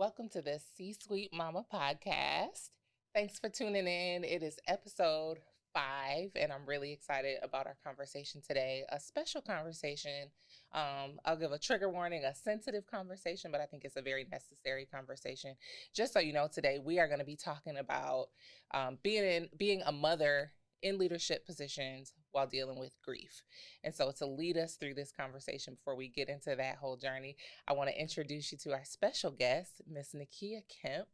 Welcome to the C-Suite Mama podcast. Thanks for tuning in. It is episode 5, and I'm really excited about our conversation today. A special conversation. I'll give a trigger warning, a sensitive conversation, but I think it's a very necessary conversation. Just so you know, today we are going to be talking about being a mother in leadership positions while dealing with grief. And so to lead us through this conversation before we get into that whole journey, I want to introduce you to our special guest, Miss Nekia Kemp,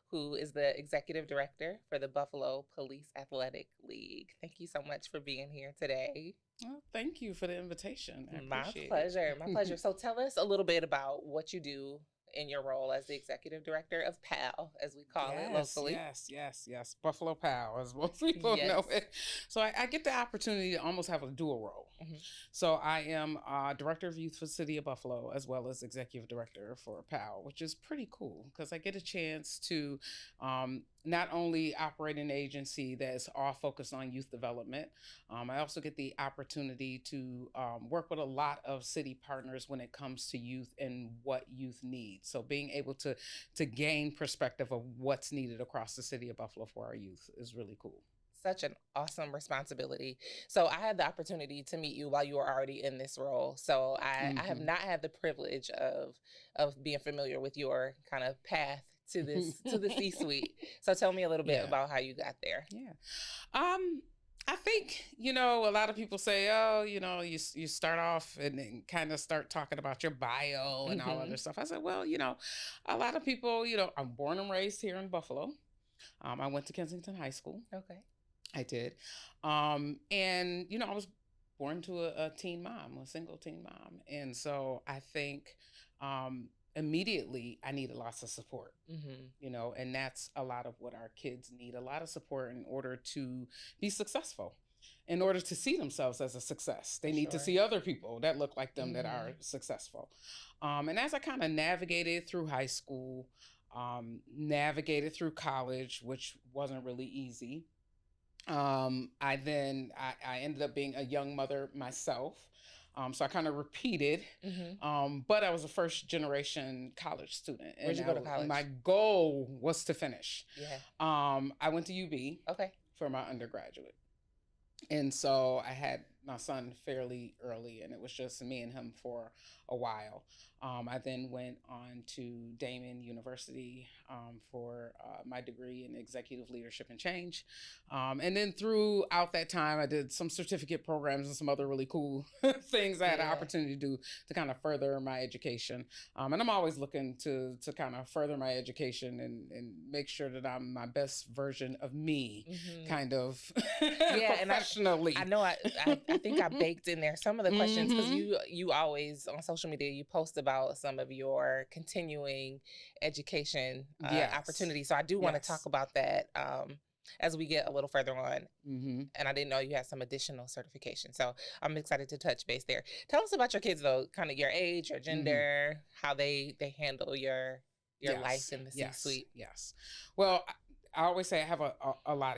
who is the executive director for the Buffalo Police Athletic League. Thank you so much for being here today. Well, thank you for the invitation. My pleasure. My pleasure. So tell us a little bit about what you do in your role as the executive director of PAL, as we call it locally. Yes. Buffalo PAL, as most people know it. So I get the opportunity to almost have a dual role. Mm-hmm. So I am director of youth for the city of Buffalo, as well as executive director for PAL, which is pretty cool because I get a chance to not only operate an agency that's all focused on youth development, I also get the opportunity to work with a lot of city partners when it comes to youth and what youth needs. So being able to gain perspective of what's needed across the city of Buffalo for our youth is really cool. Such an awesome responsibility. So I had the opportunity to meet you while you were already in this role. So I have not had the privilege of being familiar with your kind of path to this to the C-suite. So tell me a little bit about how you got there. I think, a lot of people say, you start off and then kind of start talking about your bio and all other stuff. I said, well, a lot of people, I'm born and raised here in Buffalo. I went to Kensington High School. Okay. I did. And, I was born to a teen mom, a single teen mom. And so I think immediately I needed lots of support, and that's a lot of what our kids need, a lot of support in order to be successful, in order to see themselves as a success. They need to see other people that look like them that are successful. And as I kind of navigated through high school, navigated through college, which wasn't really easy. I ended up being a young mother myself. So I kind of repeated, but I was a first generation college student. Where'd you go to college? My goal was to finish. Yeah. I went to UB for my undergraduate. And so I had my son fairly early, and it was just me and him for a while. I then went on to Damon University for my degree in executive leadership and change. And then throughout that time, I did some certificate programs and some other really cool things I had an opportunity to do to kind of further my education. And I'm always looking to kind of further my education and make sure that I'm my best version of me, kind of professionally. And I think I baked in there some of the questions because you always on social media, you post about some of your continuing education opportunities. So I do want to talk about that as we get a little further on. And I didn't know you had some additional certification. So I'm excited to touch base there. Tell us about your kids though, kind of your age, your gender, how they handle your life in the C-suite. Yes. Well, I always say I have a lot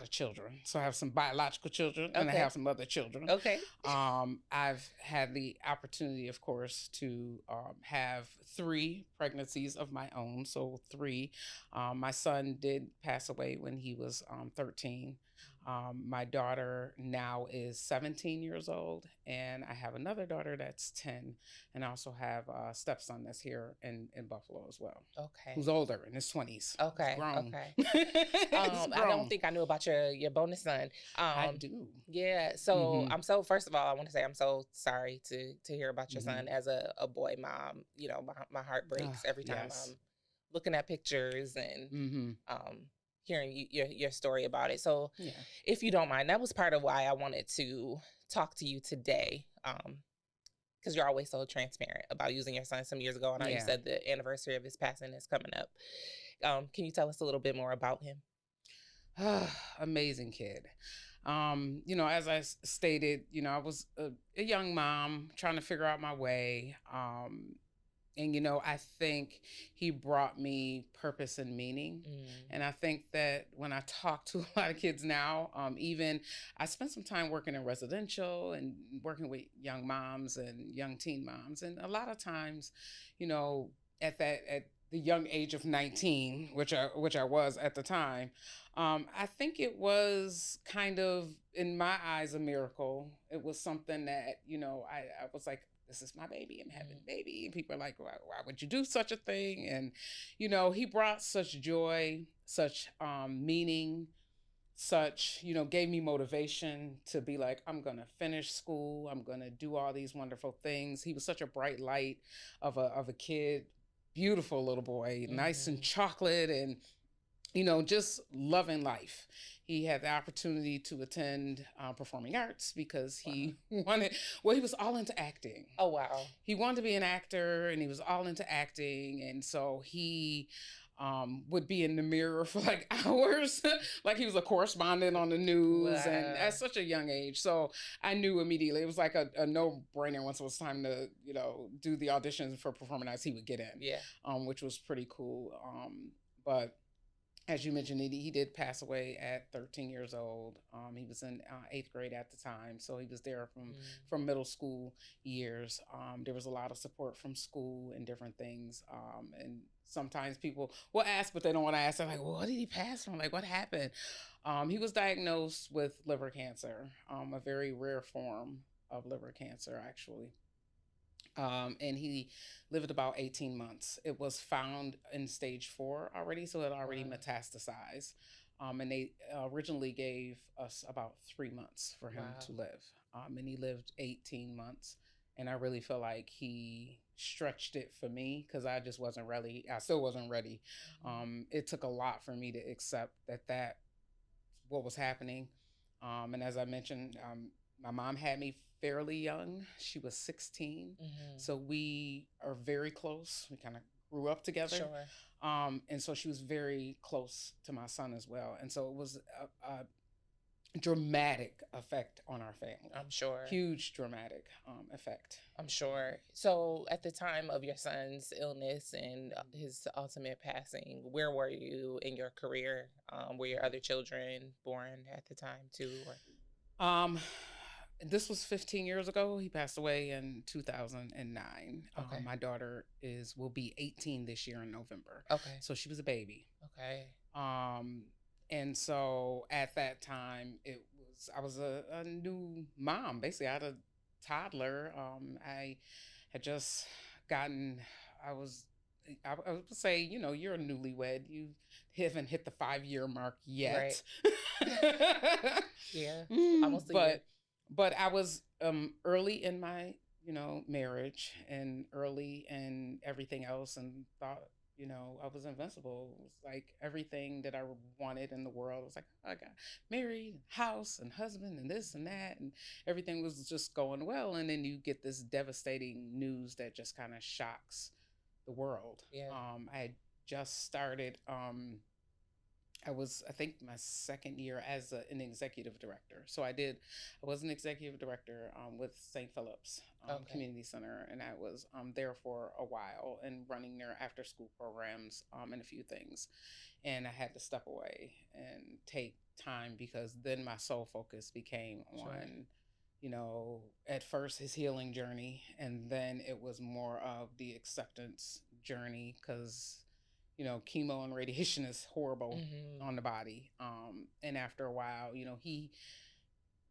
of children. So I have some biological children and I have some other children. Okay. I've had the opportunity, of course, to have 3 pregnancies of my own. So 3. My son did pass away when he was 13. My daughter now is 17 years old, and I have another daughter that's 10, and I also have a stepson that's here in Buffalo as well. Okay. Who's older, in his 20s. Okay. He's grown. Okay. I don't think I knew about your bonus son. I do. Yeah. So first of all, I want to say I'm so sorry to hear about your son. As a boy mom. My heart breaks every time I'm looking at pictures and hearing your story about it. So if you don't mind, that was part of why I wanted to talk to you today. Because you're always so transparent about using your son some years ago. I know you said the anniversary of his passing is coming up. Can you tell us a little bit more about him? Amazing kid. As I stated, I was a young mom trying to figure out my way. And, I think he brought me purpose and meaning. And I think that when I talk to a lot of kids now, even I spent some time working in residential and working with young moms and young teen moms. And a lot of times, at the young age of 19, which I was at the time, I think it was kind of, in my eyes, a miracle. It was something that, I was like, this is my baby. I'm having a baby. And people are like, why would you do such a thing? And, he brought such joy, such meaning, such, gave me motivation to be like, I'm going to finish school. I'm going to do all these wonderful things. He was such a bright light of a kid, beautiful little boy, nice and chocolate, and, just loving life. He had the opportunity to attend performing arts because he wanted, well, he was all into acting. Oh, wow. He wanted to be an actor, and he was all into acting. And so he would be in the mirror for like hours, like he was a correspondent on the news, and at such a young age. So I knew immediately, it was like a no-brainer. Once it was time to, do the auditions for performing arts, he would get in. Yeah. Which was pretty cool. But as you mentioned, he did pass away at 13 years old. He was in 8th grade at the time, so he was there from middle school years. There was a lot of support from school and different things. And sometimes people will ask, but they don't want to ask. They're like, well, what did he pass from? Like, what happened? He was diagnosed with liver cancer, a very rare form of liver cancer, actually. And he lived about 18 months. It was found in stage 4 already, so it already metastasized. And they originally gave us about 3 months for him to live. And he lived 18 months. And I really feel like he stretched it for me because I just wasn't ready. I still wasn't ready. It took a lot for me to accept that what was happening. And as I mentioned, my mom had me fairly young. She was 16. So we are very close. We kind of grew up together. Sure. And so she was very close to my son as well. And so it was a dramatic effect on our family. I'm sure. Huge dramatic effect. I'm sure. So at the time of your son's illness and his ultimate passing, where were you in your career? Were your other children born at the time too? Or? This was 15 years ago. He passed away in 2009. Okay. My daughter will be 18 this year in November. Okay. So she was a baby. Okay. And so at that time, I was a new mom. Basically, I had a toddler. I had just gotten. I would say, you're a newlywed. You haven't hit the 5-year mark yet. Right. Yeah. Almost a year. But I was early in my, marriage and early in everything else, and thought, I was invincible. It was like everything that I wanted in the world. It was like, I got married, house and husband and this and that, and everything was just going well. And then you get this devastating news that just kind of shocks the world. Yeah. I had just started, I think, my second year as an executive director. So I was an executive director with St. Philip's Community Center, and I was there for a while and running their after school programs and a few things. And I had to step away and take time because then my sole focus became on, at first his healing journey, and then it was more of the acceptance journey because chemo and radiation is horrible on the body. And after a while, he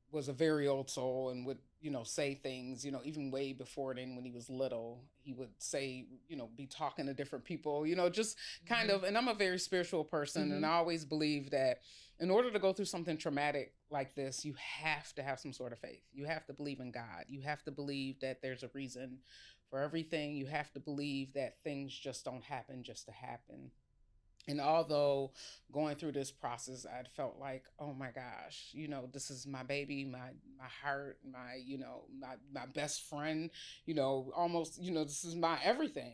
was a very old soul and would, say things, even way before then when he was little, he would say, be talking to different people, just kind of, and I'm a very spiritual person. And I always believe that in order to go through something traumatic like this, you have to have some sort of faith. You have to believe in God. You have to believe that there's a reason for everything. You have to believe that things just don't happen just to happen. And although going through this process, I felt like, oh my gosh, this is my baby, my heart, my best friend, almost, this is my everything.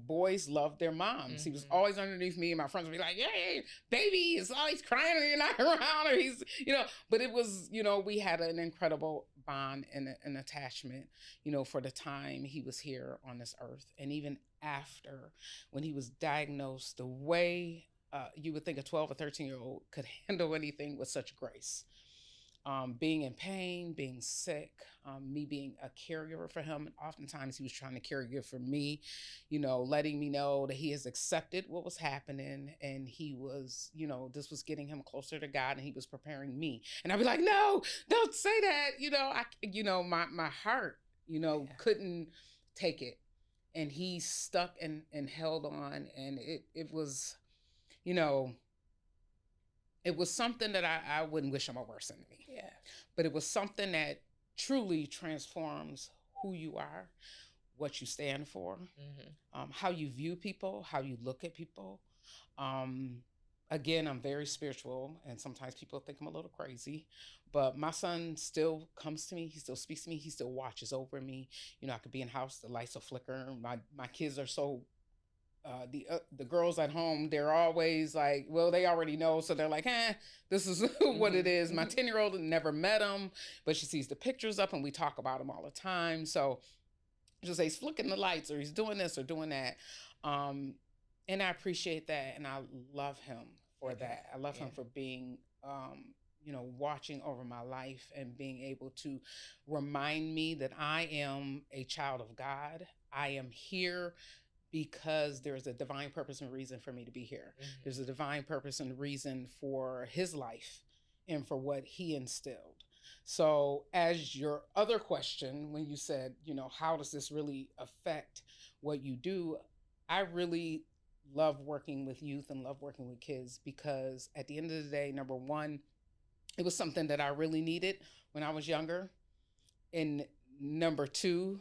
Boys love their moms. He was always underneath me, and my friends would be like, "Yay, baby, he's always crying and you're not around," or he's, but it was, we had an incredible bond and an attachment, for the time he was here on this earth. And even after, when he was diagnosed, the way you would think a 12 or 13-year-old could handle anything with such grace. being in pain, being sick, me being a caregiver for him. And oftentimes he was trying to caregiver for me, letting me know that he has accepted what was happening, and he was, this was getting him closer to God, and he was preparing me. And I'd be like, no, don't say that. My heart, couldn't take it. And he stuck and held on. And it was, it was something that I wouldn't wish on my worst enemy. Yeah. But it was something that truly transforms who you are, what you stand for, how you view people, how you look at people. Again, I'm very spiritual, and sometimes people think I'm a little crazy, but my son still comes to me. He still speaks to me. He still watches over me. I could be in the house, the lights will flicker. My kids are so the girls at home, they're always like, well, they already know. So they're like, this is what it is. My 10-year-old never met him, but she sees the pictures up and we talk about him all the time. So just say he's flicking the lights, or he's doing this or doing that. And I appreciate that. And I love him for that. I love him for being, watching over my life and being able to remind me that I am a child of God. I am here because there's a divine purpose and reason for me to be here. There's a divine purpose and reason for his life and for what he instilled. So as your other question, when you said, how does this really affect what you do? I really love working with youth and love working with kids, because at the end of the day, number one, it was something that I really needed when I was younger. And number two,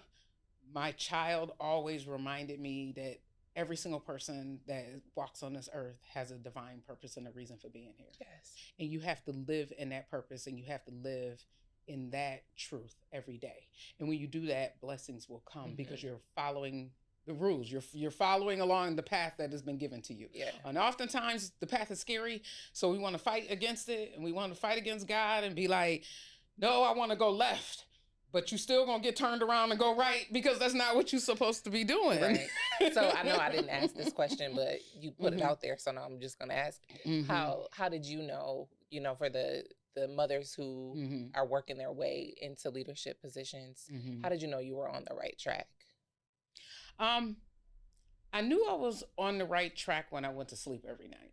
my child always reminded me that every single person that walks on this earth has a divine purpose and a reason for being here. Yes. And you have to live in that purpose, and you have to live in that truth every day. And when you do that, blessings will come because you're following the rules. You're following along the path that has been given to you. Yeah. And oftentimes the path is scary, so we want to fight against it, and we want to fight against God and be like, no, I want to go left. But you still gonna get turned around and go right, because that's not what you're supposed to be doing. Right. So I know I didn't ask this question, but you put it out there, so now I'm just gonna ask: How did you know? For the mothers who are working their way into leadership positions, how did you know you were on the right track? I knew I was on the right track when I went to sleep every night.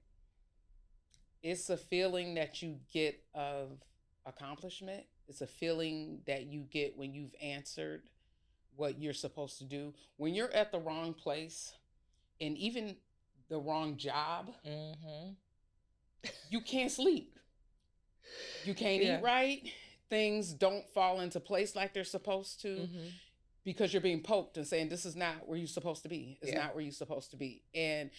It's a feeling that you get of accomplishment. It's a feeling that you get when you've answered what you're supposed to do. When you're at the wrong place and even the wrong job, you can't sleep. You can't eat right. Things don't fall into place like they're supposed to, because you're being poked and saying, this is not where you're supposed to be. It's not where you're supposed to be. And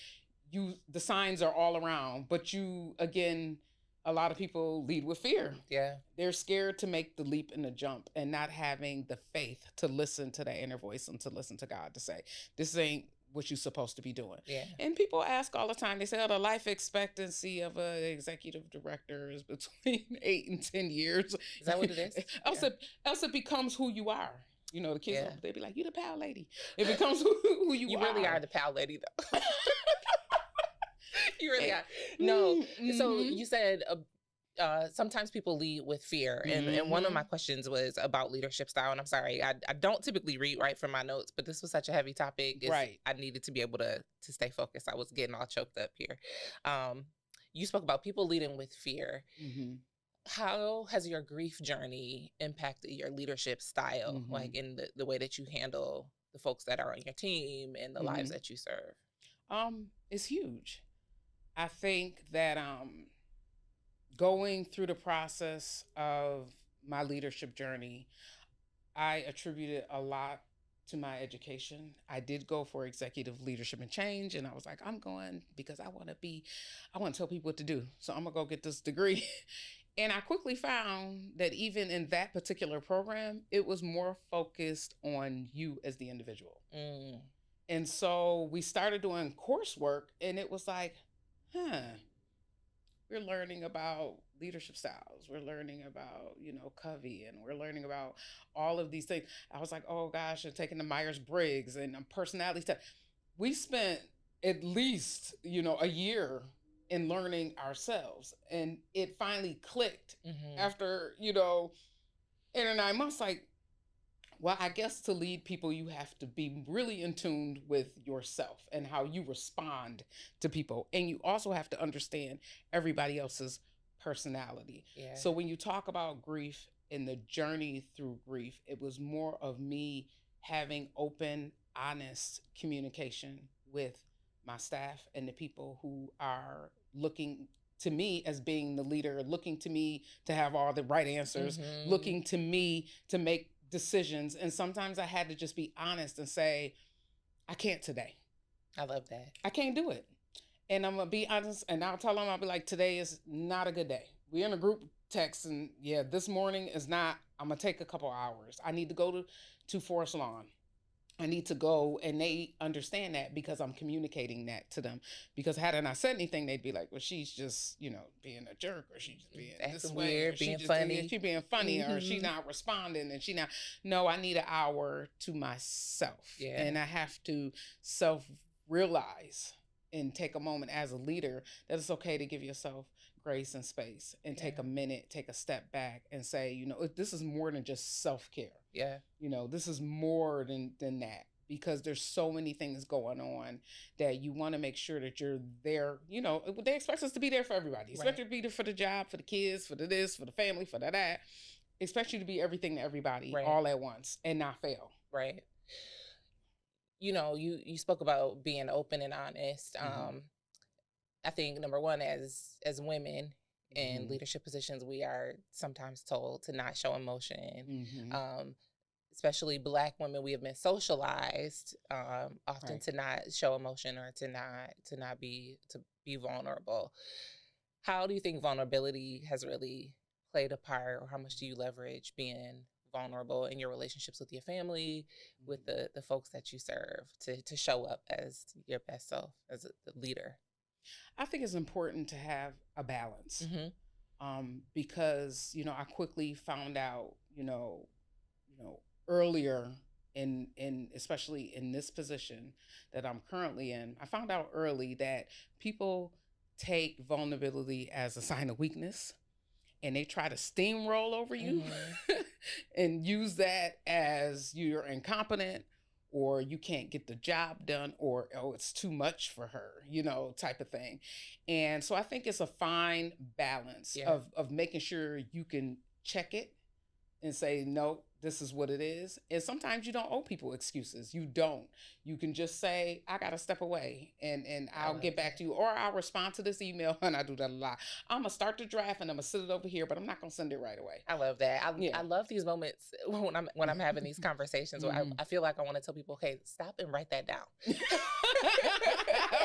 the signs are all around, but again, a lot of people lead with fear. Yeah. They're scared to make the leap and the jump, and not having the faith to listen to that inner voice and to listen to God to say, this ain't what you're supposed to be doing. Yeah. And people ask all the time, they say, the life expectancy of an executive director is between 8 and 10 years. Is that what it is? Else it becomes who you are. The kids, they be like, you the pal lady. It becomes who you are. You really are the pal lady, though. You really are. No. So you said sometimes people lead with fear. And one of my questions was about leadership style. And I'm sorry, I don't typically read right from my notes, but this was such a heavy topic. Right. I needed to be able to stay focused. I was getting all choked up here. You spoke about people leading with fear. How has your grief journey impacted your leadership style, like in the way that you handle the folks that are on your team and the lives that you serve? It's huge. I think that going through the process of my leadership journey, I attributed a lot to my education. I did go for executive leadership and change, and I was like, I'm going because I want to tell people what to do. So I'm gonna go get this degree. And I quickly found that even in that particular program, it was more focused on you as the individual. And so we started doing coursework, and it was like, we're learning about leadership styles. We're learning about, Covey, and we're learning about all of these things. I was like, oh gosh, I'm taking the Myers-Briggs and personality test. We spent at least, a year in learning ourselves. And it finally clicked Mm-hmm. after, 8 or 9 months, like, well, I guess to lead people, you have to be really in tune with yourself and how you respond to people. And you also have to understand everybody else's personality. Yeah. So when you talk about grief and the journey through grief, it was more of me having open, honest communication with my staff and the people who are looking to me as being the leader, looking to me to have all the right answers, looking to me to make decisions. And sometimes I had to just be honest and say, I can't today. I love that. I can't do it. And I'm going to be honest. And I'll tell them, I'll be like, today is not a good day. We're in a group text. And yeah, this morning is not, I'm going to take a couple hours. I need to go to Forest Lawn. I need to go, and they understand that because I'm communicating that to them. Because had I not said anything, they'd be like, well, she's just, being a jerk, or she's being That's this weird, way, being funny. She being funny, or she not responding, and she not. No, I need an hour to myself. Yeah. And I have to self-realize and take a moment as a leader that it's okay to give yourself grace and space and take a minute, take a step back and say, this is more than just self-care. Yeah. This is more than that, because there's so many things going on that you want to make sure that you're there. They expect us to be there for everybody. Expect you to be there for the job, for the kids, for the this, for the family, for that. Expect you to be everything to everybody all at once and not fail. Right. You spoke about being open and honest. I think number one, as women in leadership positions, we are sometimes told to not show emotion. Especially Black women, we have been socialized often to not show emotion or to not be vulnerable. How do you think vulnerability has really played a part, or how much do you leverage being vulnerable in your relationships with your family, with the folks that you serve, to show up as your best self as a leader? I think it's important to have a balance, because I quickly found out, earlier in especially in this position that I'm currently in, I found out early that people take vulnerability as a sign of weakness, and they try to steamroll over you and use that as you're incompetent, or you can't get the job done, or, oh, it's too much for her, type of thing. And so I think it's a fine balance of making sure you can check it and say, no, this is what it is. And sometimes you don't owe people excuses. You don't. You can just say, I got to step away and I'll get back to you. Or I'll respond to this email, and I do that a lot. I'm going to start the draft and I'm going to sit it over here, but I'm not going to send it right away. I love that. I love these moments when I'm having these conversations where I feel like I want to tell people, okay, stop and write that down.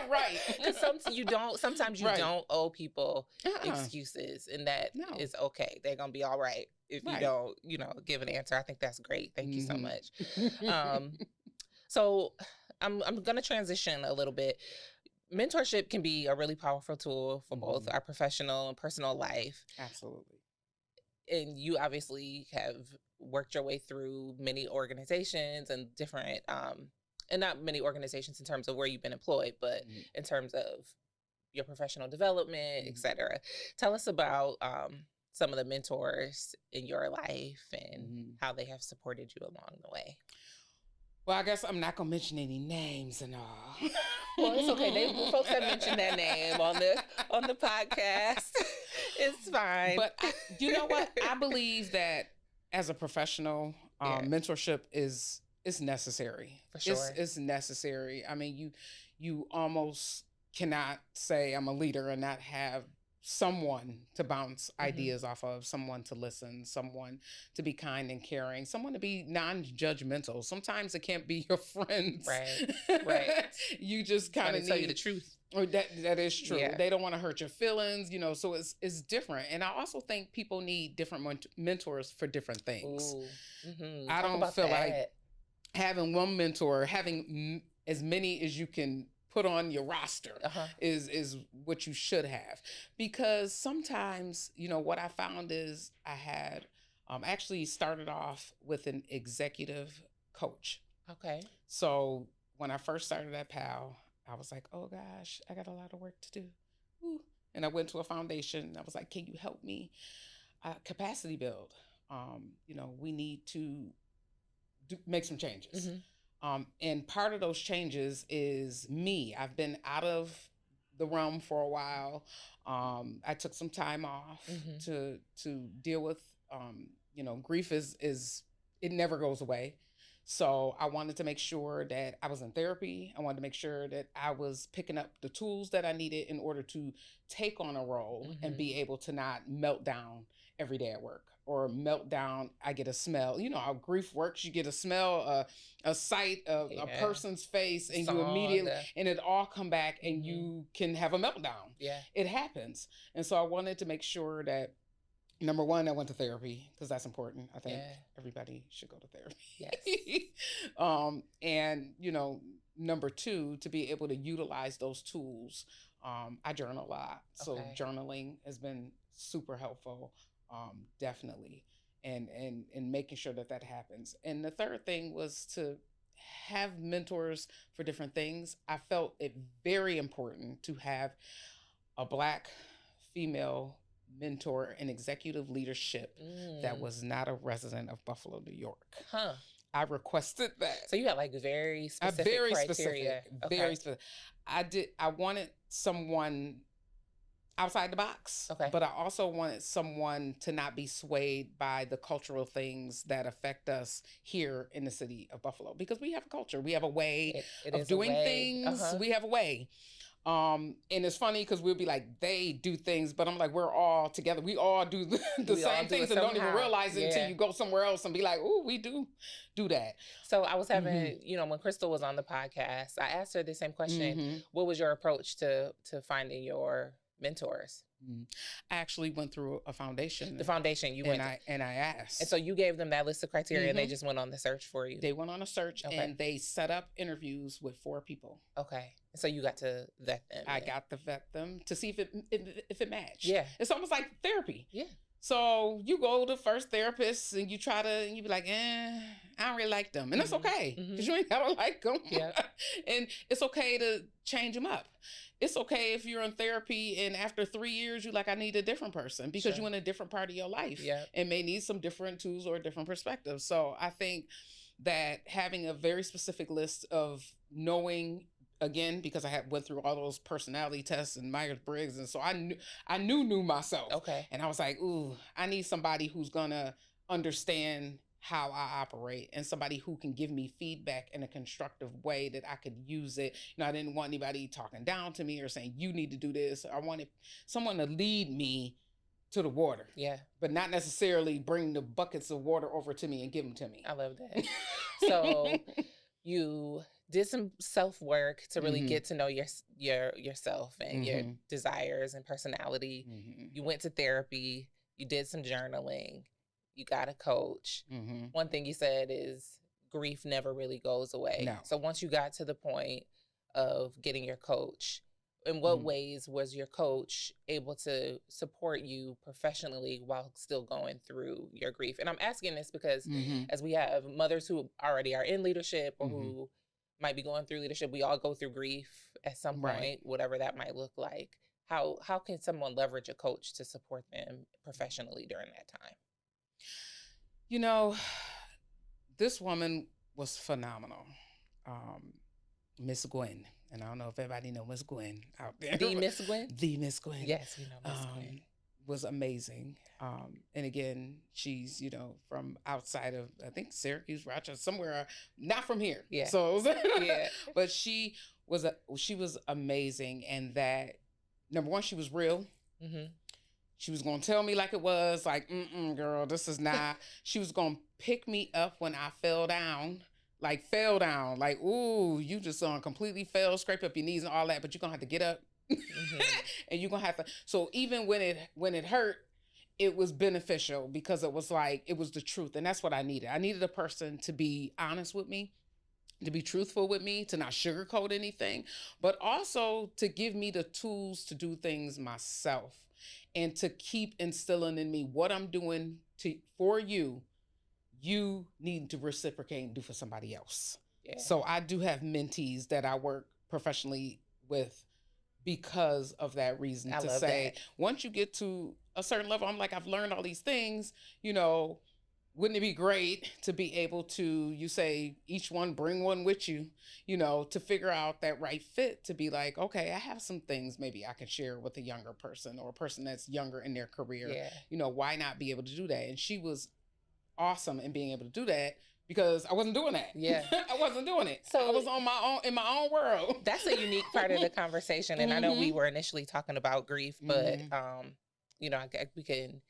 Right. Because sometimes you don't owe people excuses, and that is okay. They're going to be all right if you don't, give an answer. I think that's great. Thank you so much. So I'm going to transition a little bit. Mentorship can be a really powerful tool for both our professional and personal life. Absolutely. And you obviously have worked your way through many organizations and different, and not many organizations in terms of where you've been employed, but in terms of your professional development, et cetera. Tell us about some of the mentors in your life and how they have supported you along the way. Well, I guess I'm not going to mention any names and all. Well, it's okay. Folks have mentioned their name on the podcast. It's fine. But you know what? I believe that as a professional, mentorship is necessary. For sure. It's necessary. I mean, you almost cannot say I'm a leader and not have someone to bounce ideas off of, someone to listen, someone to be kind and caring, someone to be non-judgmental. Sometimes it can't be your friends. Right. You just kind of need tell you the truth. Or that is true. Yeah. They don't want to hurt your feelings, so it's different. And I also think people need different mentors for different things. I don't feel like having one mentor, having as many as you can put on your roster is what you should have. Because sometimes, what I found is I had actually started off with an executive coach. Okay. So when I first started at PAL, I was like, oh gosh, I got a lot of work to do. Ooh. And I went to a foundation. I was like, can you help me capacity build? We need to make some changes. And part of those changes is me. I've been out of the realm for a while. I took some time off to deal with, grief is it never goes away. So I wanted to make sure that I was in therapy. I wanted to make sure that I was picking up the tools that I needed in order to take on a role and be able to not melt down every day at work or melt down. I get a smell. You know how grief works. You get a smell, a sight of a person's face, and you immediately, and it all come back, and you can have a meltdown. Yeah, it happens. And so I wanted to make sure that, number one, I went to therapy because that's important. I think everybody should go to therapy. Yes. And number two, to be able to utilize those tools. I journal a lot, so journaling has been super helpful. Definitely, and making sure that happens. And the third thing was to have mentors for different things. I felt it very important to have a Black female mentor in executive leadership that was not a resident of Buffalo, New York. I requested that. So you had like very specific criteria. Very specific. I wanted someone outside the box. But I also wanted someone to not be swayed by the cultural things that affect us here in the city of Buffalo, because we have a culture. We have a way of doing things. We have a way. And it's funny because we'll be like, they do things, but I'm like, we're all together. We all do the same things and don't even realize it until you go somewhere else and be like, oh, we do that. So I was having, when Crystal was on the podcast, I asked her the same question. What was your approach to finding your mentors? I actually went through a foundation. The foundation you went and I asked. And so you gave them that list of criteria and they just went on the search for you? They went on a search and they set up interviews with 4 people. Okay. So you got to vet them. I got to vet them to see if it matched. Yeah. It's almost like therapy. Yeah. So you go to first therapist and you be like, I don't really like them. And that's okay, because you ain't gotta like them. Yeah. And it's okay to change them up. It's okay if you're in therapy and after 3 years, you're like, I need a different person, because you're in a different part of your life and may need some different tools or different perspectives. So I think that having a very specific list of knowing, again, because I went through all those personality tests and Myers-Briggs, and so I knew myself. Okay. And I was like, ooh, I need somebody who's gonna understand how I operate, and somebody who can give me feedback in a constructive way that I could use it. I didn't want anybody talking down to me or saying, you need to do this. I wanted someone to lead me to the water. Yeah. But not necessarily bring the buckets of water over to me and give them to me. I love that. So you did some self-work to really get to know yourself and your desires and personality. You went to therapy. You did some journaling. You got a coach. One thing you said is grief never really goes away. No. So once you got to the point of getting your coach, in what ways was your coach able to support you professionally while still going through your grief? And I'm asking this because as we have mothers who already are in leadership or who might be going through leadership, we all go through grief at some point, whatever that might look like. How can someone leverage a coach to support them professionally during that time? This woman was phenomenal. Miss Gwen. And I don't know if everybody know Miss Gwen out there. The Miss Gwen? The Miss Gwen. Yes, we know Miss Gwen. Was amazing. And again, she's, from outside of, I think, Syracuse, Rochester, somewhere, not from here. Yeah. So, but she was amazing. And that, number one, she was real. She was going to tell me like it was, like, girl, this is not. She was going to pick me up when I fell down. Like, ooh, you just completely fell, scrape up your knees and all that, but you're going to have to get up. And you're going to have to. So even when it hurt, it was beneficial, because it was like, it was the truth. And that's what I needed. I needed a person to be honest with me, to be truthful with me, to not sugarcoat anything, but also to give me the tools to do things myself. And to keep instilling in me what I'm doing for you, you need to reciprocate and do for somebody else. Yeah. So I do have mentees that I work professionally with because of that reason. I To love say, that. once you get to a certain level, I'm like, I've learned all these things, you know, wouldn't it be great to be able to, you say, each one bring one with you, you know, to figure out that right fit, to be like, okay, I have some things maybe I can share with a younger person or a person that's younger in their career. Yeah. You know, why not be able to do that? And she was awesome in being able to do that, because I wasn't doing that. Yeah. I wasn't doing it. So I was on my own, in my own world. That's a unique part of the conversation. And I know we were initially talking about grief, but you know, we can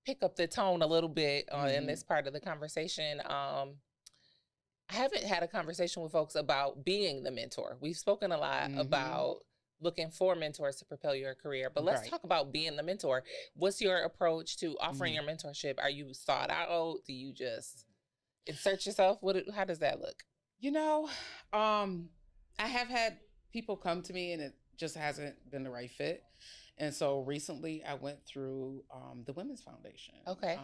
pick up the tone a little bit in this part of the conversation. I haven't had a conversation with folks about being the mentor. We've spoken a lot about looking for mentors to propel your career, but let's talk about being the mentor. What's your approach to offering your mentorship? Are you sought out? Do you just insert yourself? How does that look? You know, I have had people come to me and it just hasn't been the right fit. And so recently I went through the Women's Foundation. Okay.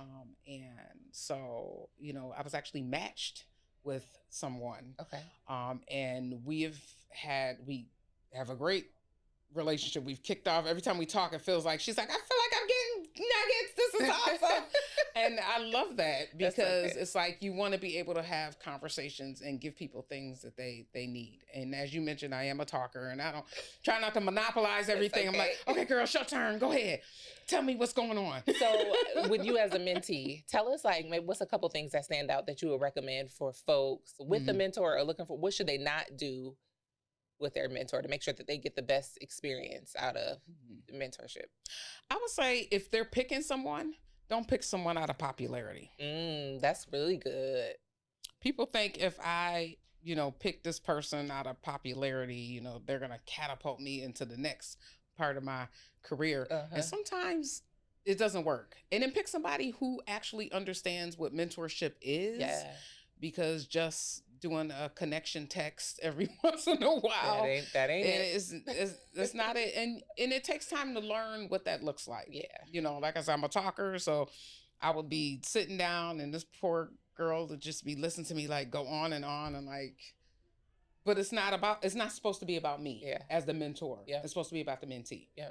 And so, you know, I was actually matched with someone. Okay. And we have a great relationship. We've kicked off. Every time we talk, it feels like she's like, I feel like I'm getting nuggets. This is awesome. And I love that, because it's like you want to be able to have conversations and give people things that they need. And as you mentioned, I am a talker, and I don't try not to monopolize everything. I'm like, okay, girl, it's your turn. Go ahead. Tell me what's going on. So with you as a mentee, tell us, like, maybe what's a couple things that stand out that you would recommend for folks with a mentor or looking for, what should they not do with their mentor to make sure that they get the best experience out of mentorship? I would say, if they're picking someone, don't pick someone out of popularity. That's really good. People think if I, you know, pick this person out of popularity, you know, they're going to catapult me into the next part of my career. And sometimes it doesn't work. And then pick somebody who actually understands what mentorship is. Yeah. Because just doing a connection text every once in a while, that ain't it. It's not it. And it takes time to learn what that looks like. Yeah. You know, like I said, I'm a talker, so I would be sitting down and this poor girl would just be listening to me like go on and like, but it's not supposed to be about me as the mentor. Yeah. It's supposed to be about the mentee. Yeah.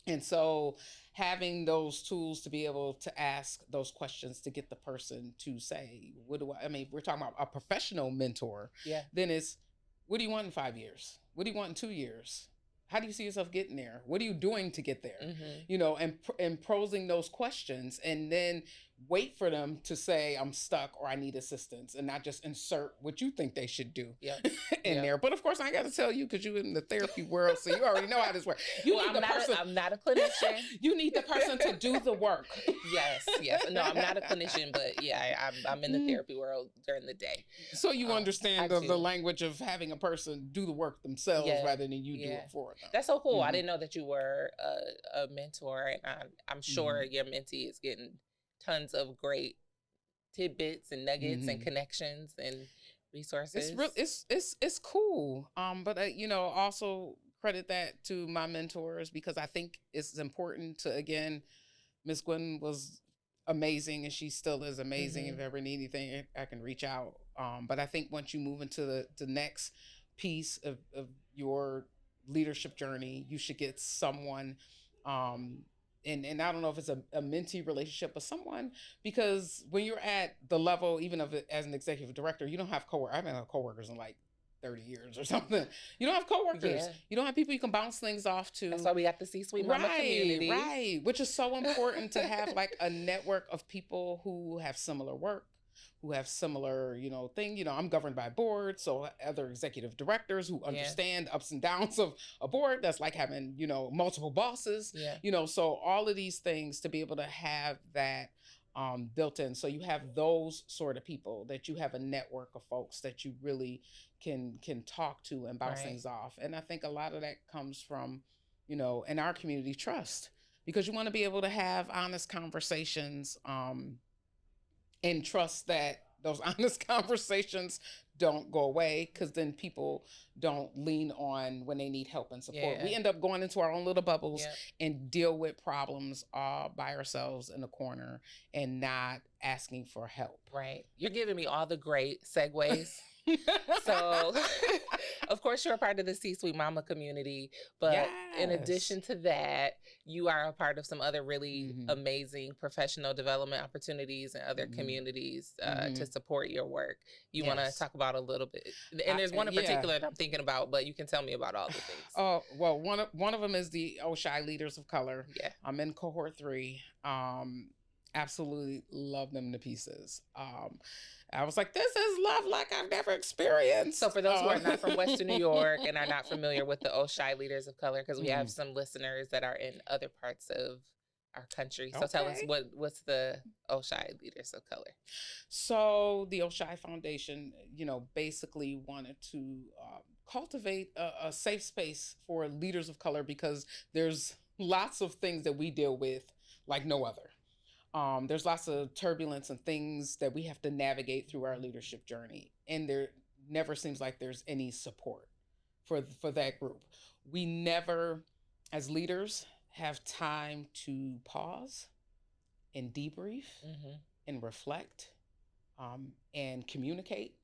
And so having those tools to be able to ask those questions to get the person to say, I mean, we're talking about a professional mentor. Yeah. Then it's, what do you want in 5 years? What do you want in 2 years? How do you see yourself getting there? What are you doing to get there? You know, and posing those questions, and then wait for them to say, I'm stuck or I need assistance, and not just insert what you think they should do in there. But of course, I got to tell you, because you're in the therapy world, so you already know how this works. I'm not a clinician. You need the person to do the work. Yes. No, I'm not a clinician, but yeah, I'm in the therapy world during the day. So you understand the language of having a person do the work themselves rather than you do it for them. That's so cool. I didn't know that you were a mentor, and I'm sure your mentee is getting tons of great tidbits and nuggets and connections and resources. It's cool. But you know, also credit that to my mentors, because I think it's important to, again, Miss Gwen was amazing and she still is amazing. If ever need anything, I can reach out. But I think once you move into the next piece of your leadership journey, you should get someone, and I don't know if it's a mentee relationship, but someone, because when you're at the level, even of it as an executive director, you don't have coworkers. I haven't had coworkers in like 30 years or something. You don't have coworkers. Yeah. You don't have people you can bounce things off to. That's why we got the C-suite mama community. Right, which is so important to have like a network of people who have similar work, who have similar, you know, thing. You know, I'm governed by a board, so other executive directors who understand ups and downs of a board. That's like having, you know, multiple bosses. You know, so all of these things, to be able to have that built in, so you have those sort of people, that you have a network of folks that you really can talk to and bounce things off. And I think a lot of that comes from, you know, in our community, trust, because you want to be able to have honest conversations, and trust that those honest conversations don't go away, because then people don't lean on when they need help and support. We end up going into our own little bubbles and deal with problems all by ourselves in the corner and not asking for help. Right. You're giving me all the great segues So, of course, you're a part of the C-Suite Mama community, but in Yes. addition to that, you are a part of some other really Mhm. amazing professional development opportunities and other Mhm. communities to Mhm. support your work. You want to Yes. talk about a little bit, and there's one in Yeah. particular that I'm thinking about, but you can tell me about all the things. Oh, well, one of them is the OSHI Leaders of Color. Yeah. I'm in cohort 3. Absolutely love them to pieces. I was like, this is love like I've never experienced. So for those who are not from Western New York and are not familiar with the OSHI Leaders of Color, because we have some listeners that are in other parts of our country. So tell us Okay. what's the OSHI Leaders of Color? So the OSHI Foundation, basically wanted to cultivate a safe space for leaders of color because there's lots of things that we deal with like no other. There's lots of turbulence and things that we have to navigate through our leadership journey, and there never seems like there's any support for that group. We never, as leaders, have time to pause and debrief and reflect and communicate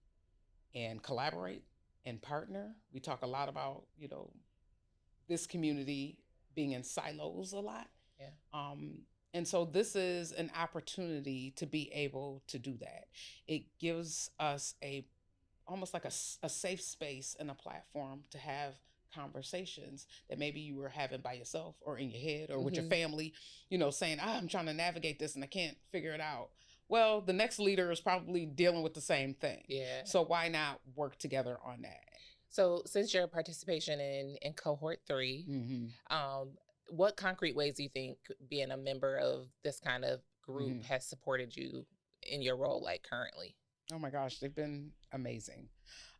and collaborate and partner. We talk a lot about this community being in silos a lot. Yeah. And so this is an opportunity to be able to do that. It gives us almost like a safe space and a platform to have conversations that maybe you were having by yourself or in your head or with your family, saying, I'm trying to navigate this and I can't figure it out. Well, the next leader is probably dealing with the same thing. Yeah. So why not work together on that? So since your participation in cohort 3, what concrete ways do you think being a member of this kind of group has supported you in your role, like currently? Oh my gosh, they've been amazing.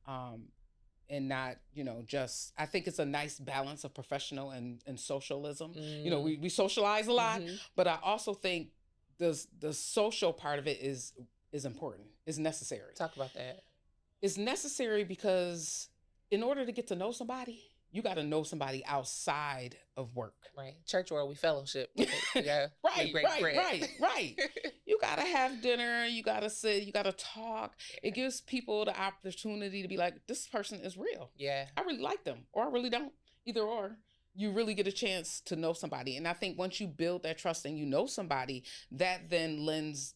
And not, just, I think it's a nice balance of professional and socialism. We socialize a lot, but I also think the social part of it is important, is necessary. Talk about that. It's necessary because in order to get to know somebody, you got to know somebody outside of work. Right. Church world, we fellowship. Yeah. Right. You got to have dinner. You got to sit. You got to talk. Yeah. It gives people the opportunity to be like, this person is real. Yeah. I really like them, or I really don't. Either or. You really get a chance to know somebody. And I think once you build that trust and you know somebody, that then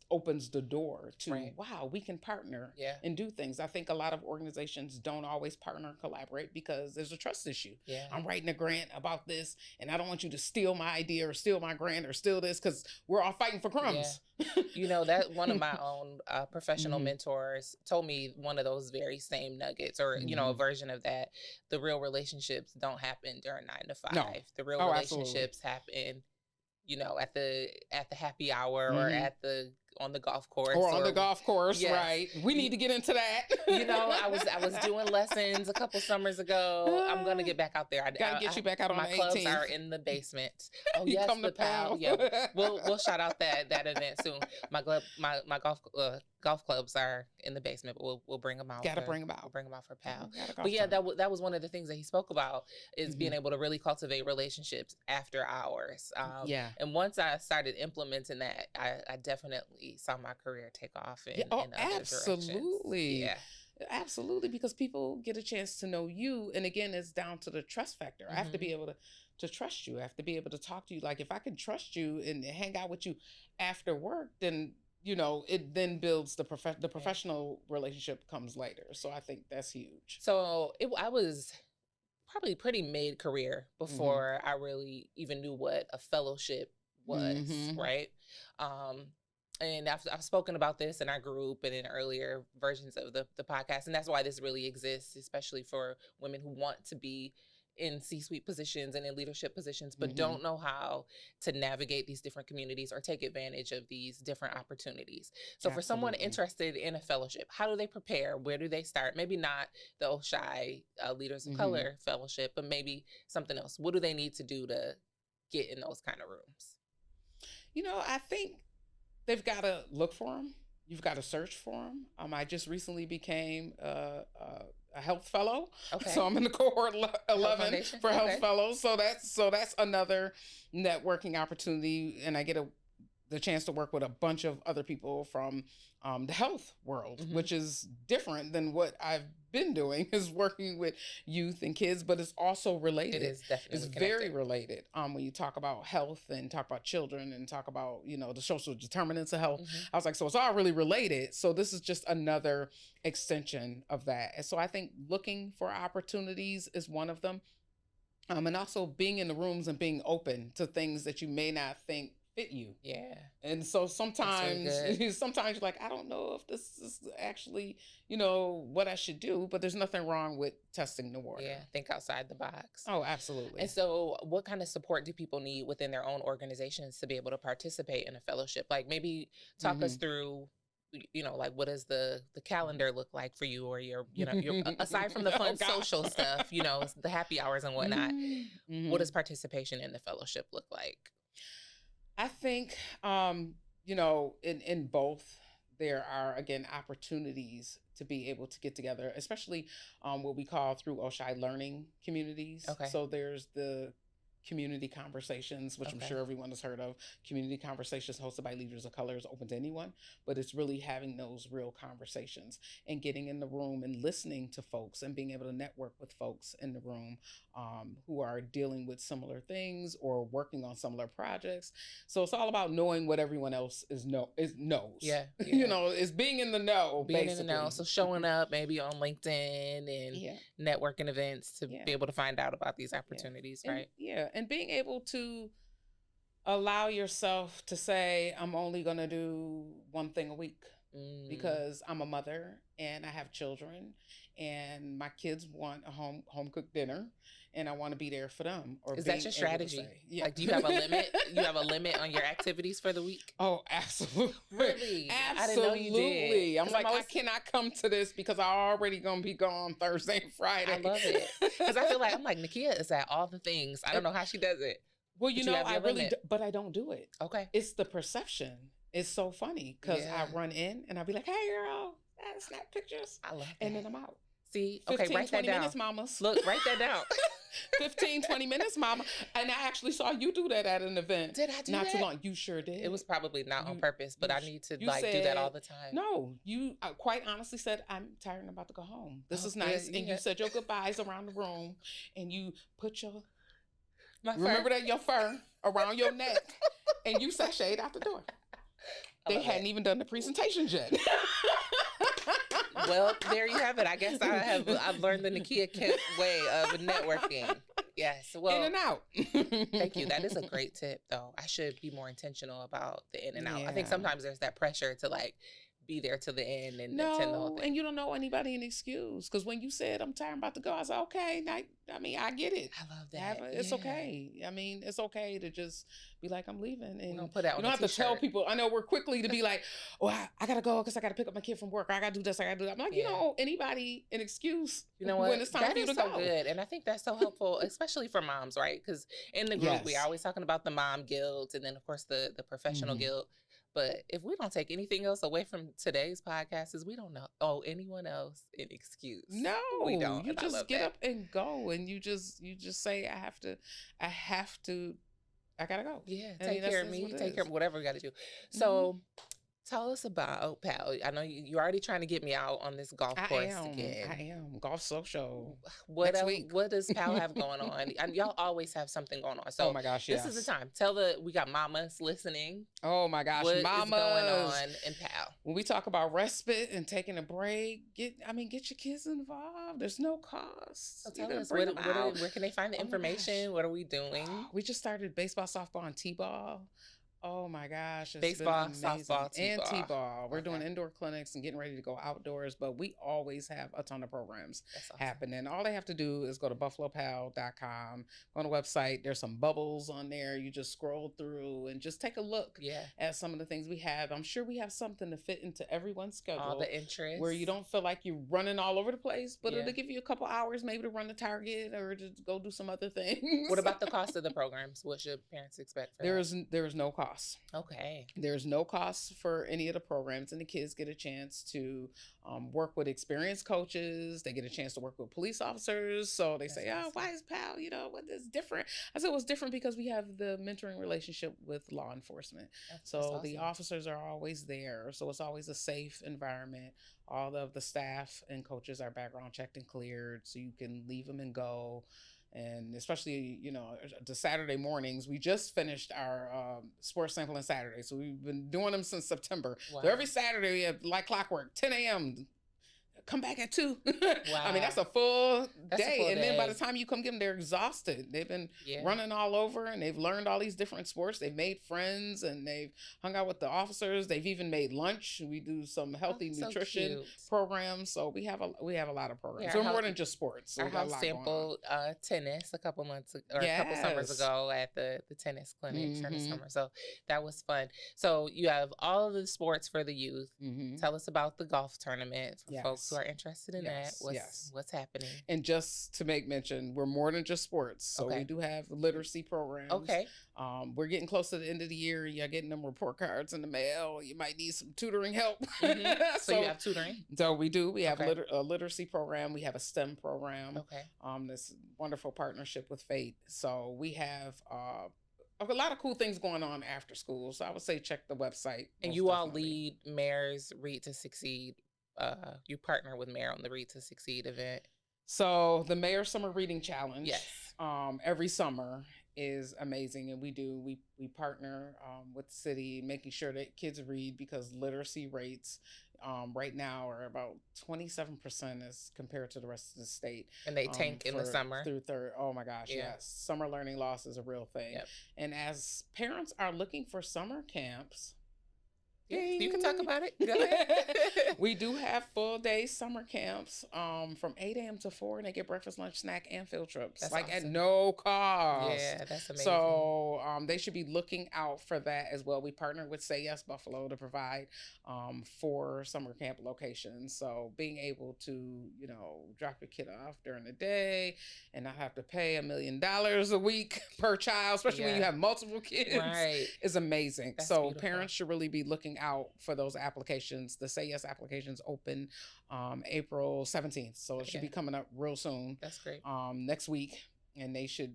opens the door to, wow, we can partner and do things. I think a lot of organizations don't always partner and collaborate because there's a trust issue. Yeah. I'm writing a grant about this and I don't want you to steal my idea or steal my grant or steal this because we're all fighting for crumbs. Yeah. That one of my own professional mentors told me one of those very same nuggets or, a version of that. The real relationships don't happen during 9 to 5. No. The real relationships happen, at the happy hour or on the golf course. Or on the golf course, yes. Right. We need to get into that. I was doing lessons a couple summers ago. I'm going to get back out there. Gotta get you back out on the 18th. My clubs are in the basement. Oh, yes, come the PAL. Yeah, we'll shout out that event soon. My golf clubs are in the basement, but we'll bring them out. Gotta bring them out. We'll bring them out for PAL. But yeah, that was one of the things that he spoke about is being able to really cultivate relationships after hours. And once I started implementing that, I definitely saw my career take off in other absolutely. Directions. Yeah. Absolutely, because people get a chance to know you. And again, it's down to the trust factor. I have to be able to trust you. I have to be able to talk to you. Like if I can trust you and hang out with you after work, then it then builds the professional relationship comes later. So I think that's huge. So I was probably pretty mid-career before I really even knew what a fellowship was, right? And I've spoken about this in our group and in earlier versions of the podcast. And that's why this really exists, especially for women who want to be in C-suite positions and in leadership positions, but don't know how to navigate these different communities or take advantage of these different opportunities. So for someone interested in a fellowship, how do they prepare? Where do they start? Maybe not the OSHI Leaders of Color Fellowship, but maybe something else. What do they need to do to get in those kind of rooms? I think they've got to look for them. You've got to search for them. I just recently became a health fellow. Okay. So I'm in the cohort 11 health fellows. So that's another networking opportunity, and I get the chance to work with a bunch of other people from the health world, which is different than what I've been doing, is working with youth and kids, but it's also related. It is definitely It's connected. very related. When you talk about health and talk about children and talk about, the social determinants of health, I was like, so it's all really related. So this is just another extension of that. And so I think looking for opportunities is one of them. And also being in the rooms and being open to things that you may not think fit you. Yeah. And so sometimes you're like, I don't know if this is actually, what I should do, but there's nothing wrong with testing the water. Yeah. Think outside the box. Oh, absolutely. And so what kind of support do people need within their own organizations to be able to participate in a fellowship? Like maybe talk us through, like what does the calendar look like for you, or your aside from the fun social stuff, the happy hours and whatnot, what does participation in the fellowship look like? I think, in both, there are, again, opportunities to be able to get together, especially what we call through Oshai learning communities. Okay. So there's the community conversations, which I'm sure everyone has heard of. Community conversations hosted by leaders of color is open to anyone, but it's really having those real conversations and getting in the room and listening to folks and being able to network with folks in the room who are dealing with similar things or working on similar projects. So it's all about knowing what everyone else knows. Yeah. It's being in the know. Being in the know. So showing up maybe on LinkedIn and networking events to be able to find out about these opportunities, right? And being able to allow yourself to say, I'm only going to do one thing a week because I'm a mother and I have children and my kids want a home cooked dinner and I want to be there for them. Or is that your strategy? Like, do you have a limit? You have a limit on your activities for the week? Oh, absolutely. Really? Absolutely. I didn't know you did. I'm like, I cannot come to this because I'm already going to be gone Thursday and Friday. I love it. Because I feel like, I'm like, Nekia is at all the things. I don't know how she does it. Well, I really, but I don't do it. Okay. It's the perception. It's so funny because I run in and I'll be like, hey, girl, snap pictures. I love that. And then I'm out. See, okay, 15, write that 20 down. minutes, mamas. Look, write that down. 15, 20 minutes, mama. And I actually saw you do that at an event. Did I do Not that? too long. You sure did. It was probably not on purpose, but I need to do that all the time. No, you quite honestly said, I'm tired and about to go home. This is nice. And you said your goodbyes around the room and you put your fur around your neck and you sashayed out the door. They hadn't even done the presentations yet. Well, there you have it. I guess I've learned the Nekia Kemp way of networking. Yes. Well, in and out. Thank you. That is a great tip, though. I should be more intentional about the in and out. Yeah. I think sometimes there's that pressure to be there to the end and attend the whole thing. And you don't know anybody an excuse. Because when you said, I'm tired, I'm about to go, I said, okay. I get it. I love that. It's okay. It's okay to just be like, I'm leaving. And don't put that on you don't have to tell people. I know we're quickly to be like, oh, I got to go because I got to pick up my kid from work. I got to do this. I got to do that. I'm like, anybody an excuse when it's time for you to go. That is so good. And I think that's so helpful, especially for moms, right? Because in the group, we're always talking about the mom guilt and then, of course, the professional guilt. But if we don't take anything else away from today's podcast, is we don't owe anyone else an excuse. No, we don't. You just get up and go, and you just say, I gotta go. Yeah, take care of me. Take care of whatever we got to do. So. Tell us about Pal. I know you're already trying to get me out on this golf course again. I am. Golf social. What does Pal have going on? And y'all always have something going on. So oh my gosh, this is the time. We got mamas listening. Oh my gosh, mamas. What is going on in Pal? When we talk about respite and taking a break, get your kids involved. There's no cost. So tell us, where can they find the information? What are we doing? We just started baseball, softball, and t-ball. Oh my gosh. Baseball, softball, and t-ball. We're doing indoor clinics and getting ready to go outdoors, but we always have a ton of programs happening. All they have to do is go to buffalopal.com, go on the website. There's some bubbles on there. You just scroll through and just take a look at some of the things we have. I'm sure we have something to fit into everyone's schedule. All the interests. Where you don't feel like you're running all over the place, but it'll give you a couple hours maybe to run to Target or to go do some other things. What about the cost of the programs? What should parents expect for There is no cost. cost. Okay. There's no cost for any of the programs, and the kids get a chance to work with experienced coaches. They get a chance to work with police officers. So they say, That's "Oh, why is PAL? What is different?" I said, "Well, it's different because we have the mentoring relationship with law enforcement. That's So the awesome. officers are always there. So it's always a safe environment. All of the staff and coaches are background checked and cleared, so you can leave them and go." And especially, the Saturday mornings, we just finished our sports sampling Saturday. So we've been doing them since September. Wow. So every Saturday, we have like clockwork, 10 a.m. Come back at 2. Wow. I mean, that's a full day. Full and day. Then by the time you come get them, they're exhausted. They've been running all over, and they've learned all these different sports. They've made friends, and they've hung out with the officers. They've even made lunch. We do some healthy nutrition programs. So we have a lot of programs. We're more than just sports. So our house sampled tennis a couple months or a couple summers ago at the tennis clinic, tennis summer. So that was fun. So you have all of the sports for the youth. Tell us about the golf tournament for folks who are interested in that. What's happening? And just to make mention, we're more than just sports. So we do have literacy programs. Okay. We're getting close to the end of the year. You're getting them report cards in the mail. You might need some tutoring help. So you have tutoring? So we do. We have a literacy program. We have a STEM program. Okay. This wonderful partnership with Fate. So we have a lot of cool things going on after school. So I would say check the website. And you all lead Mayor's Read to Succeed. You partner with Mayor on the Read to Succeed event. So the Mayor Summer Reading Challenge. Yes. Every summer is amazing, and we partner with the city, making sure that kids read, because literacy rates right now are about 27% as compared to the rest of the state. And they tank in the summer. Through third. Oh my gosh, yes. Summer learning loss is a real thing. Yep. And as parents are looking for summer camps, you can talk about it. Go ahead. We do have full day summer camps from 8 a.m. to 4, and they get breakfast, lunch, snack, and field trips. That's awesome. At no cost. Yeah, that's amazing. So they should be looking out for that as well. We partner with Say Yes Buffalo to provide 4 summer camp locations. So being able to, drop your kid off during the day and not have to pay $1 million a week per child, especially when you have multiple kids, is amazing. That's beautiful. Parents should really be looking out for those applications. The Say Yes applications open April 17th. So it should be coming up real soon. That's great. Next week. And they should,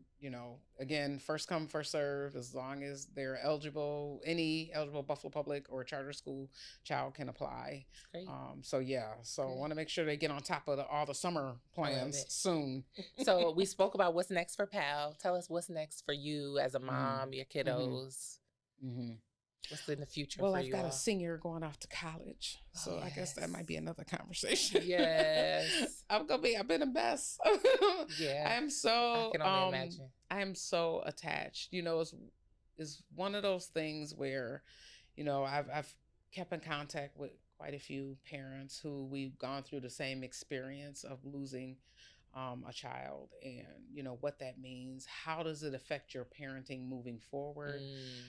again, first come, first serve, as long as they're eligible. Any eligible Buffalo Public or charter school child can apply. Great. So I want to make sure they get on top of all the summer plans soon. So we spoke about what's next for PAL. Tell us what's next for you as a mom, your kiddos. What's in the future for you? Well, I've got a senior going off to college. So I guess that might be another conversation. Yes. I've been a mess. Yeah. I am so, I can only imagine. I am so attached. It's one of those things where, I've kept in contact with quite a few parents who we've gone through the same experience of losing a child, and what that means. How does it affect your parenting moving forward?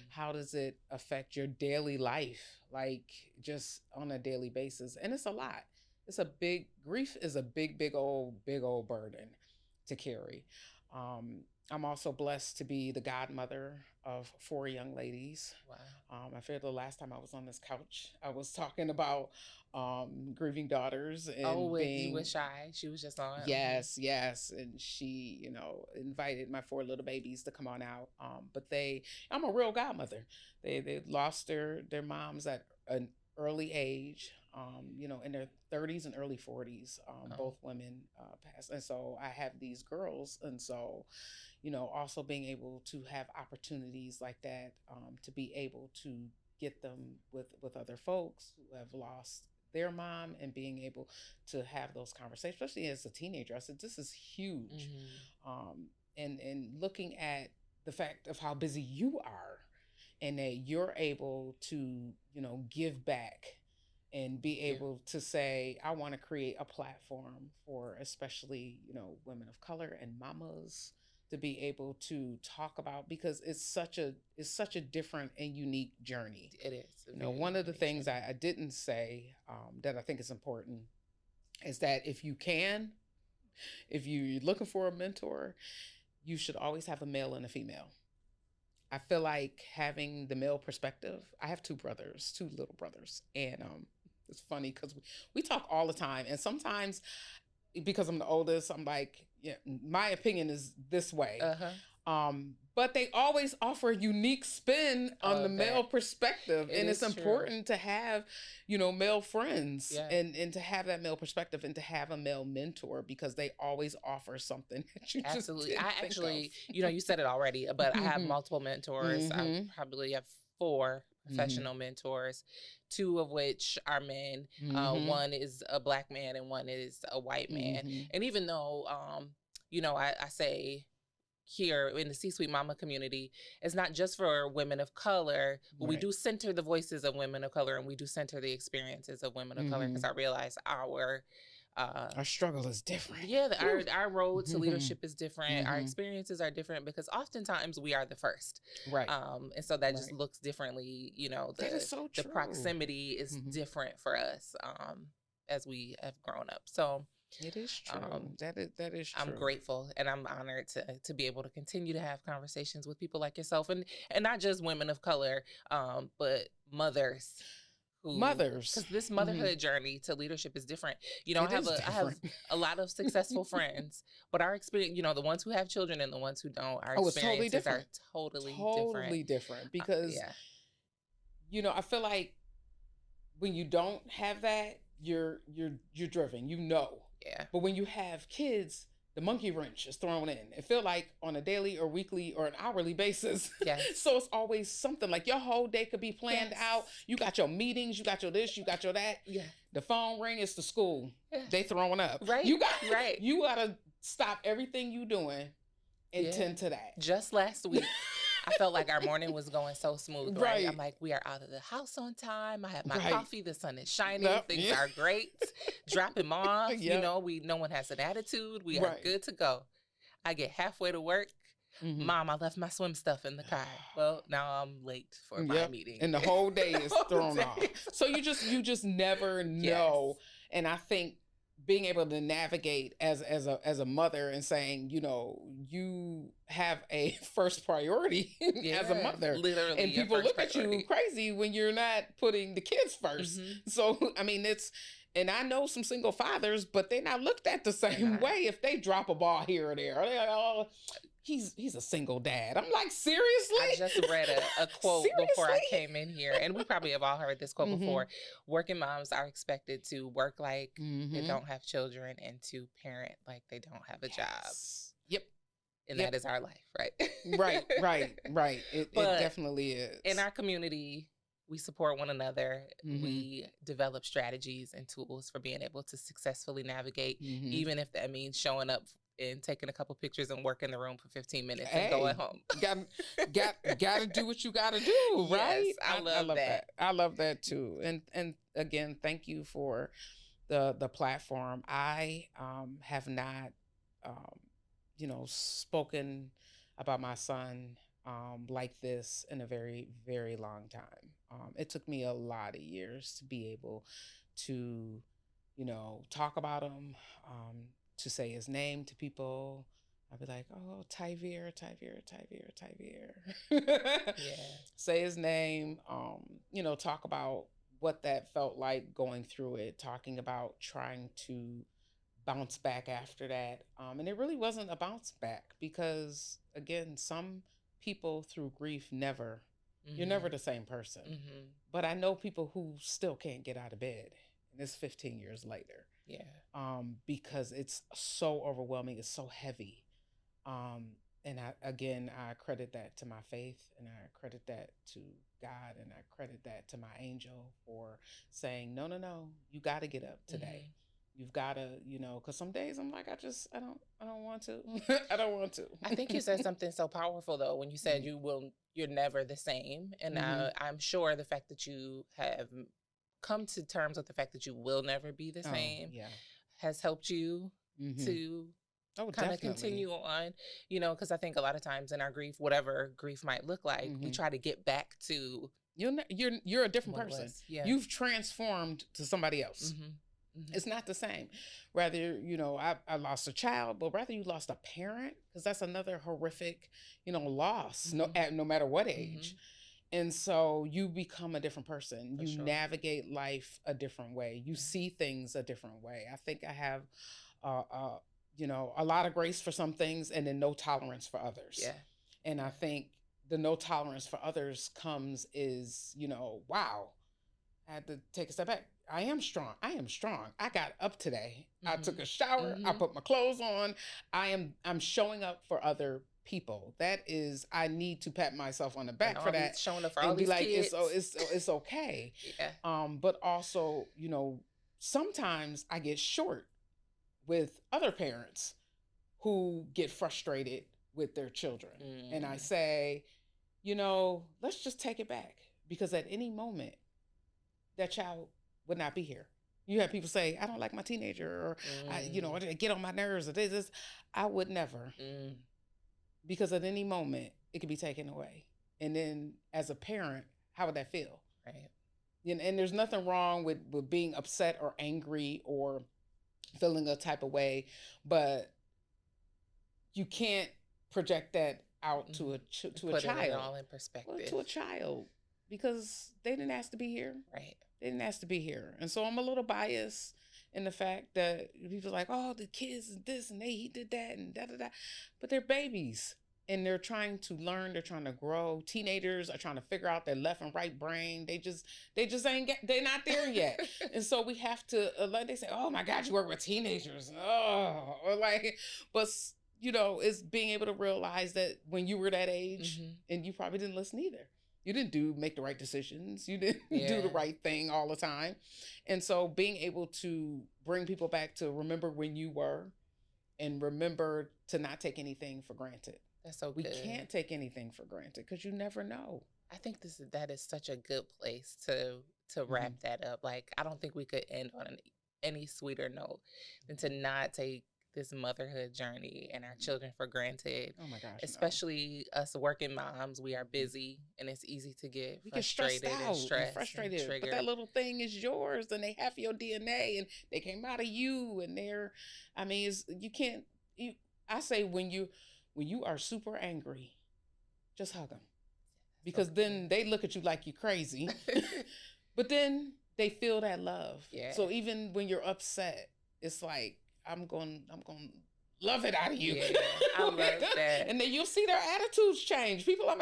How does it affect your daily life, like just on a daily basis? And it's a lot. Grief is a big old burden to carry. I'm also blessed to be the godmother of 4 young ladies. Wow. I feel the last time I was on this couch, I was talking about grieving daughters. And you were shy. She was just on. Yes. And she, invited my 4 little babies to come on out. But I'm a real godmother. They lost their moms at an early age, in their 30s and early 40s. Both women passed. And so I have these girls. And so, also being able to have opportunities like that, to be able to get them with other folks who have lost their mom, and being able to have those conversations, especially as a teenager. I said, this is huge. And looking at the fact of how busy you are, and that you're able to, give back and be able to say, I want to create a platform for especially, women of color and mamas to be able to talk about, because it's such a different and unique journey. It is. One of the things I didn't say that I think is important is that if you're looking for a mentor, you should always have a male and a female. I feel like having the male perspective. I have two little brothers, and it's funny because we talk all the time, and sometimes because I'm the oldest, I'm like, yeah, my opinion is this way. But they always offer a unique spin on the male perspective. And it's important to have, male friends and to have that male perspective and to have a male mentor, because they always offer something that you Absolutely. just I actually, you said it already, but I have multiple mentors. I probably have 4 professional mentors, 2 of which are men. One is a Black man and one is a white man. And even though, I say here in the C-Suite Mama community, it's not just for women of color, but we do center the voices of women of color, and we do center the experiences of women of color, because I realize our struggle is different. Yeah, our road to leadership is different. Our experiences are different because oftentimes we are the first. Right. And so that just looks differently. That is so true. The proximity is different for us as we have grown up. So it is true. That is true. I'm grateful and I'm honored to be able to continue to have conversations with people like yourself, and not just women of color, but mothers. Because this motherhood journey to leadership is different. I have a lot of successful friends, but our experience, the ones who have children and the ones who don't, our experiences are totally different. Because, I feel like when you don't have that, you're driven, Yeah. But when you have kids, the monkey wrench is thrown in. It feel like on a daily or weekly or an hourly basis. Yes. So it's always something, like your whole day could be planned out. You got your meetings, you got your this, you got your that. Yeah. The phone ring, it's the school. Yeah. They throwing up. Right. You gotta stop everything you doing and tend to that. Just last week, I felt like our morning was going so smooth, right? I'm like, we are out of the house on time. I have my coffee. The sun is shining. Things are great. Drop him off. No one has an attitude. We are good to go. I get halfway to work. Mom, I left my swim stuff in the car. Well, now I'm late for my meeting. And the whole day is thrown off. So you just never know. Yes. And I think being able to navigate as a mother and saying, you have a first priority as a mother. Literally. And people look at you crazy when you're not putting the kids first. So, I mean, and I know some single fathers, but they're not looked at the same way if they drop a ball here or there. They're like, oh, he's a single dad. I'm like, seriously? I just read a quote before I came in here, and we probably have all heard this quote before. Working moms are expected to work like they don't have children and to parent like they don't have a job. Yep. And that is our life, right? Right. It definitely is. In our community, we support one another. We develop strategies and tools for being able to successfully navigate, even if that means showing up and taking a couple pictures and work in the room for 15 minutes and going home. Gotta do what you gotta do, right? Yes, I love that. I love that too. And again, thank you for the platform. I have not spoken about my son like this in a very, very long time. It took me a lot of years to be able to, talk about him, to say his name to people. I'd be like, oh, Tyveer. Say his name, talk about what that felt like going through it, talking about trying to bounce back after that. And it really wasn't a bounce back because, again, some people through grief you're never the same person. But I know people who still can't get out of bed, and it's 15 years later. Yeah. Because it's so overwhelming. It's so heavy. And I credit that to my faith, and I credit that to God, and I credit that to my angel for saying, no, you got to get up today. You've got to, because some days I'm like, I don't want to. I don't want to. I think you said something so powerful though, when you said you're never the same. And I'm sure the fact that you have come to terms with the fact that you will never be the same has helped you to kind of continue on, because I think a lot of times in our grief, whatever grief might look like, we try to get back to you're a different person. You've transformed to somebody else. It's not the same. Rather, I lost a child, but rather you lost a parent, because that's another horrific, loss, no matter what age. And so you become a different person. For you sure. navigate life a different way. You see things a different way. I think I have, a lot of grace for some things and then no tolerance for others. Yeah. And I think the no tolerance for others is, wow, I had to take a step back. I am strong. I got up today. I took a shower. I put my clothes on. I'm showing up for other people. That is, I need to pat myself on the back for that. Showing up for all these kids. It's okay. Yeah. But also, sometimes I get short with other parents who get frustrated with their children. And I say, let's just take it back, because at any moment that child would not be here. You have people say, I don't like my teenager, or I get on my nerves, or this. I would never. Because at any moment it could be taken away. And then as a parent, how would that feel? Right. And there's nothing wrong with being upset or angry or feeling a type of way, but you can't project that out to a child. Put it all in perspective. Well, to a child, because they didn't ask to be here. Right. They didn't ask to be here. And so I'm a little biased in the fact that people are like, oh, the kids and this and he did that and da-da-da. But they're babies and they're trying to learn. They're trying to grow. Teenagers are trying to figure out their left and right brain. They just they're not there yet. And so we have to, they say, oh my God, you work with teenagers. Oh, or but it's being able to realize that when you were that age and you probably didn't listen either. You didn't make the right decisions. You didn't do the right thing all the time. And so being able to bring people back to remember when you were, and remember to not take anything for granted. That's so good. We can't take anything for granted, because you never know. I think that is such a good place to wrap that up. Like, I don't think we could end on any sweeter note than to not take this motherhood journey and our children for granted. Oh my gosh. Especially us working moms, we are busy and it's easy to get frustrated and stressed. Frustrated. But that little thing is yours and they have your DNA and they came out of you, and I say when you are super angry, just hug them. Because then they look at you like you're crazy. But then they feel that love. Yeah. So even when you're upset, it's like, I'm going to love it out of you. Yeah, I love that. And then you'll see their attitudes change. People are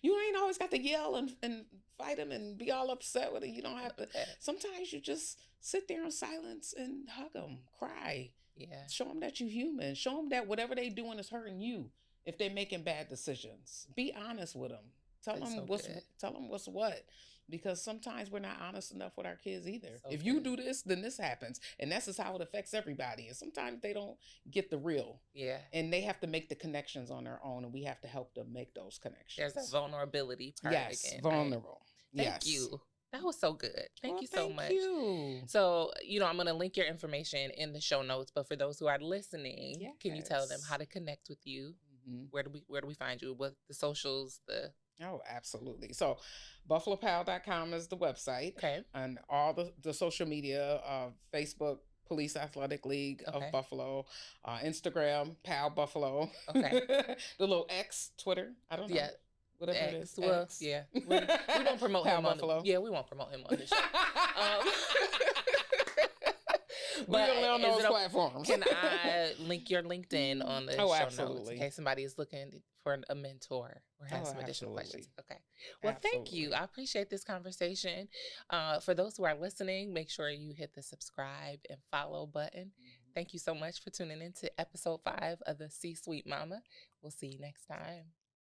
you ain't always got to yell and fight them and be all upset with it. You don't have to. Sometimes you just sit there in silence and hug them, cry. Yeah. Show them that you're human. Show them that whatever they're doing is hurting you. If they're making bad decisions, be honest with them. Tell them what's what. Because sometimes we're not honest enough with our kids either. So if you do this, then this happens. And that's just how it affects everybody. And sometimes they don't get the real. Yeah. And they have to make the connections on their own. And we have to help them make those connections. There's a vulnerability part again. Vulnerable. Right? Thank you. That was so good. Thank you so much. Thank you. So, I'm going to link your information in the show notes. But for those who are listening, can you tell them how to connect with you? Where do we find you? What the socials, Oh, absolutely. So buffalopal.com is the website. Okay. And all the social media, Facebook, Police Athletic League of Buffalo, Instagram, Pal Buffalo. Okay. The little X, Twitter. I don't know. Yeah. Whatever it is. Well, X. Yeah. We don't promote him Buffalo. we won't promote him on the show. But on those platforms. Can I link your LinkedIn on the show notes in case somebody is looking for a mentor or has some additional questions? Okay. Well, thank you. I appreciate this conversation. For those who are listening, make sure you hit the subscribe and follow button. Thank you so much for tuning in to episode 5 of the C-Suite Mama. We'll see you next time.